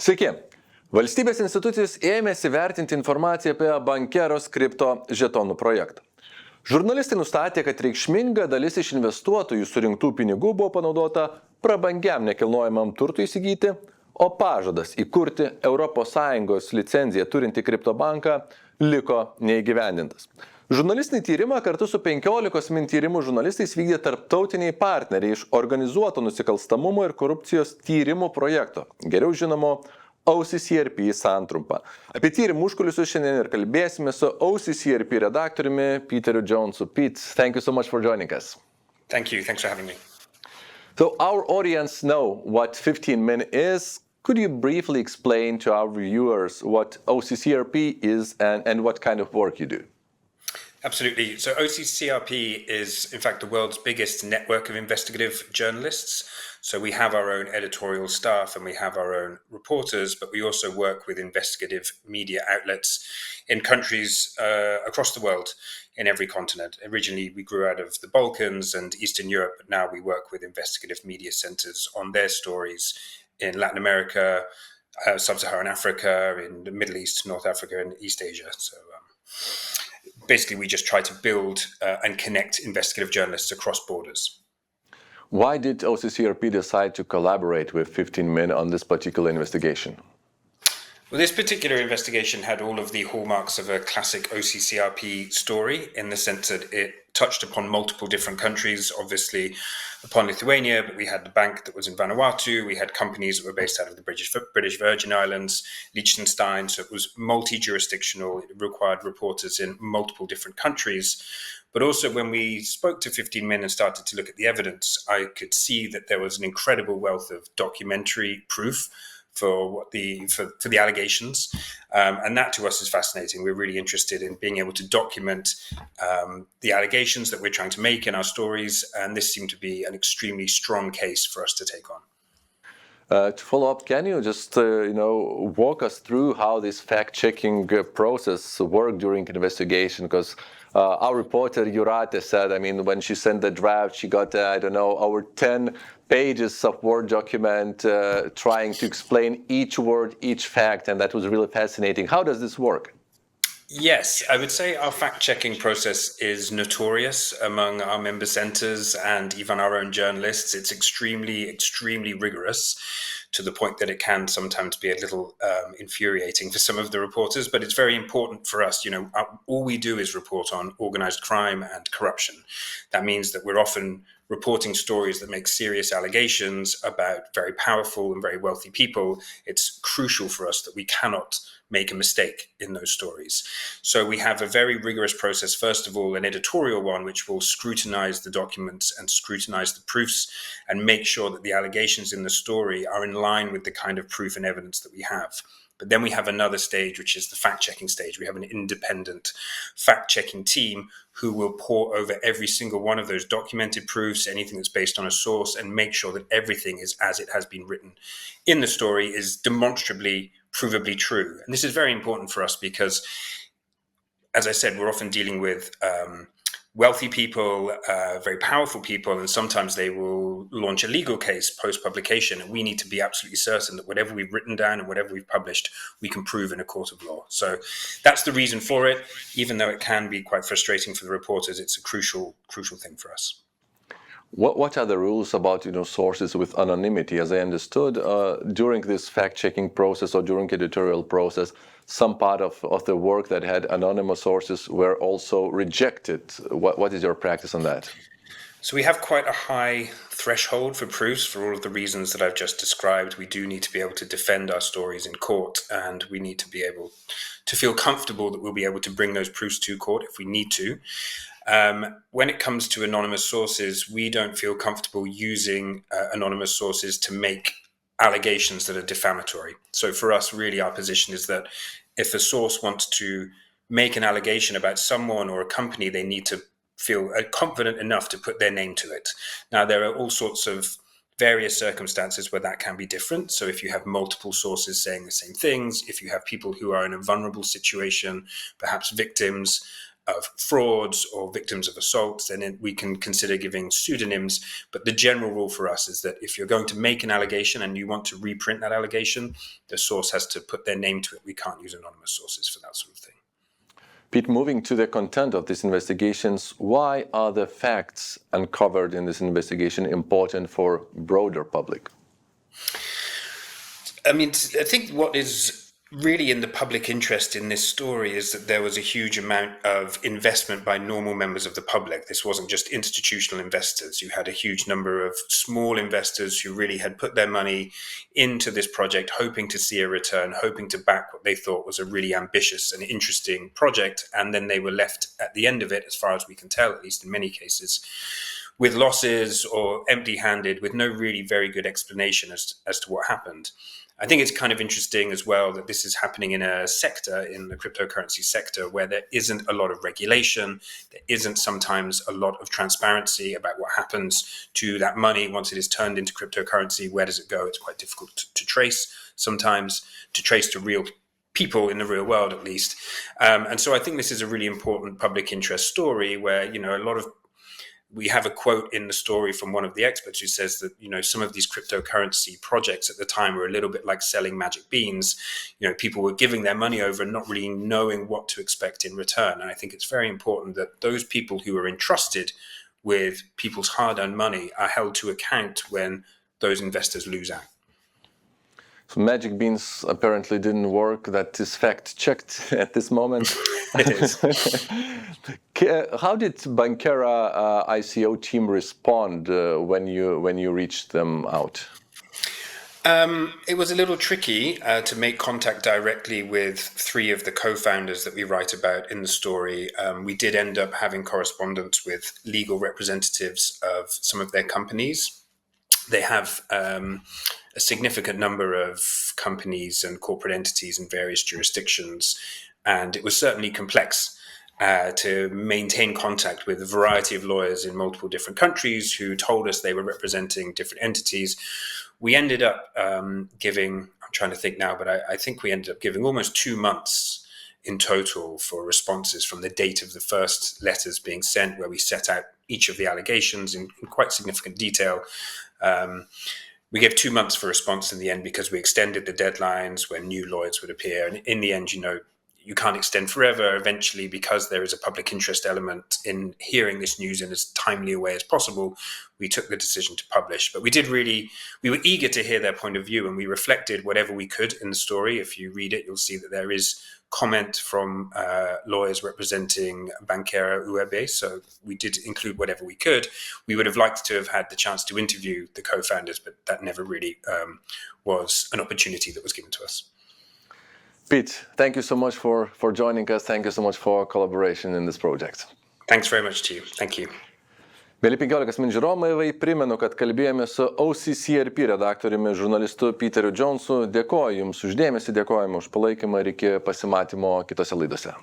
Sveiki. Valstybės institucijos ėmėsi vertinti informaciją apie Bankeros kriptožetonų projektą. Žurnalistai nustatė, kad reikšminga dalis iš investuotojų surinktų pinigų buvo panaudota prabangiam nekilnojamam turtui įsigyti, o pažadas įkurti ES licenciją turintį kriptobanką liko neįgyvendintas. Žurnalistinį tyrimą kartu su 15 min tyrimų žurnalistais vykdė tarptautiniai partneriai iš organizuoto nusikalstamumo ir korupcijos tyrimų projekto, geriau žinomo OCCRP santrumpa. Apie tyrimų užkulisius šiandien ir kalbėsime su OCCRP redaktoriumi Peteriu Jonesu. Pete, thank you so much for joining us. Thank you. Thanks for having me. So our audience know what 15 min is. Could you briefly explain to our viewers what OCCRP is and what kind of work you do? Absolutely. So OCCRP is, in fact, the world's biggest network of investigative journalists. So we have our own editorial staff and we have our own reporters, but we also work with investigative media outlets in countries across the world, in every continent. Originally, we grew out of the Balkans and Eastern Europe, but now we work with investigative media centers on their stories in Latin America, Sub-Saharan Africa, in the Middle East, North Africa, and East Asia. So basically, we just try to build and connect investigative journalists across borders. Why did OCCRP decide to collaborate with 15 min on this particular investigation? Well, this particular investigation had all of the hallmarks of a classic OCCRP story in the sense that it touched upon multiple different countries, obviously upon Lithuania, but we had the bank that was in Vanuatu, we had companies that were based out of the British Virgin Islands, Liechtenstein, so it was multi-jurisdictional, it required reporters in multiple different countries. But also when we spoke to 15 min and started to look at the evidence, I could see that there was an incredible wealth of documentary proof for the allegations, and that to us is fascinating. We're really interested in being able to document the allegations that we're trying to make in our stories, and this seemed to be an extremely strong case for us to take on. To follow up, can you just walk us through how this fact-checking process worked during investigation? Because our reporter Jūratė said, when she sent the draft, she got over 10 pages of Word document trying to explain each word, each fact, and that was really fascinating. How does this work? Yes, I would say our fact-checking process is notorious among our member centers and even our own journalists. It's extremely, extremely rigorous to the point that it can sometimes be a little infuriating for some of the reporters, but it's very important for us. All we do is report on organized crime and corruption. That means that we're often reporting stories that make serious allegations about very powerful and very wealthy people. It's crucial for us that we cannot make a mistake in those stories. So we have a very rigorous process, first of all, an editorial one, which will scrutinize the documents and scrutinize the proofs and make sure that the allegations in the story are in line with the kind of proof and evidence that we have. But then we have another stage, which is the fact-checking stage. We have an independent fact-checking team who will pore over every single one of those documented proofs, anything that's based on a source, and make sure that everything is as it has been written in the story is demonstrably, provably true. And this is very important for us because, as I said, we're often dealing with wealthy people, very powerful people, and sometimes they will launch a legal case post-publication, and we need to be absolutely certain that whatever we've written down and whatever we've published, we can prove in a court of law. So that's the reason for it. Even though it can be quite frustrating for the reporters, it's a crucial thing for us. What are the rules about sources with anonymity? As I understood, during this fact-checking process or during editorial process, some part of the work that had anonymous sources were also rejected. What is your practice on that? So we have quite a high threshold for proofs for all of the reasons that I've just described. We do need to be able to defend our stories in court, and we need to be able to feel comfortable that we'll be able to bring those proofs to court if we need to. When it comes to anonymous sources, we don't feel comfortable using anonymous sources to make allegations that are defamatory. So for us, really, our position is that if a source wants to make an allegation about someone or a company, they need to feel confident enough to put their name to it. Now, there are all sorts of various circumstances where that can be different. So if you have multiple sources saying the same things, if you have people who are in a vulnerable situation, perhaps victims, of frauds or victims of assaults, then we can consider giving pseudonyms. But the general rule for us is that if you're going to make an allegation and you want to reprint that allegation, the source has to put their name to it. We can't use anonymous sources for that sort of thing. Pete, moving to the content of these investigations, why are the facts uncovered in this investigation important for broader public? I mean, I think what is really in the public interest in this story is that there was a huge amount of investment by normal members of the public. This wasn't just institutional investors. You had a huge number of small investors who really had put their money into this project, hoping to see a return, hoping to back what they thought was a really ambitious and interesting project. And then they were left at the end of it, as far as we can tell, at least in many cases, with losses or empty-handed, with no really very good explanation as to what happened. I think it's kind of interesting as well that this is happening in a sector, in the cryptocurrency sector, where there isn't a lot of regulation. There isn't sometimes a lot of transparency about what happens to that money once it is turned into cryptocurrency. Where does it go? It's quite difficult to trace sometimes, to trace to real people in the real world, at least. And so I think this is a really important public interest story where, we have a quote in the story from one of the experts who says that, some of these cryptocurrency projects at the time were a little bit like selling magic beans. People were giving their money over and not really knowing what to expect in return. And I think it's very important that those people who are entrusted with people's hard-earned money are held to account when those investors lose out. So magic beans apparently didn't work. That is fact-checked at this moment. It is. How did Bankera ICO team respond when you reached them out? It was a little tricky to make contact directly with three of the co-founders that we write about in the story. We did end up having correspondence with legal representatives of some of their companies. They have a significant number of companies and corporate entities in various jurisdictions, and it was certainly complex to maintain contact with a variety of lawyers in multiple different countries who told us they were representing different entities. We ended up giving, I'm trying to think now, but I think we ended up giving almost 2 months in total for responses from the date of the first letters being sent, where we set out each of the allegations in quite significant detail. We gave 2 months for response in the end because we extended the deadlines when new lawyers would appear. And in the end, you can't extend forever. Eventually, because there is a public interest element in hearing this news in as timely a way as possible, we took the decision to publish. But we were eager to hear their point of view, and we reflected whatever we could in the story. If you read it, you'll see that there is comment from lawyers representing Bankeros. So we did include whatever we could. We would have liked to have had the chance to interview the co-founders, but that never really was an opportunity that was given to us. Pete, thank you so much for joining us. Thank you so much for collaboration in this project. Thanks very much to you. Thank you. Mėly 15 min žiūrovai, primenu, kad kalbėjome su OCCRP redaktoriumi žurnalistu Peteriu Jonesu. Dėkoju Jums už dėmesį, dėkojame už palaikymą ir iki pasimatymo kitose laidose.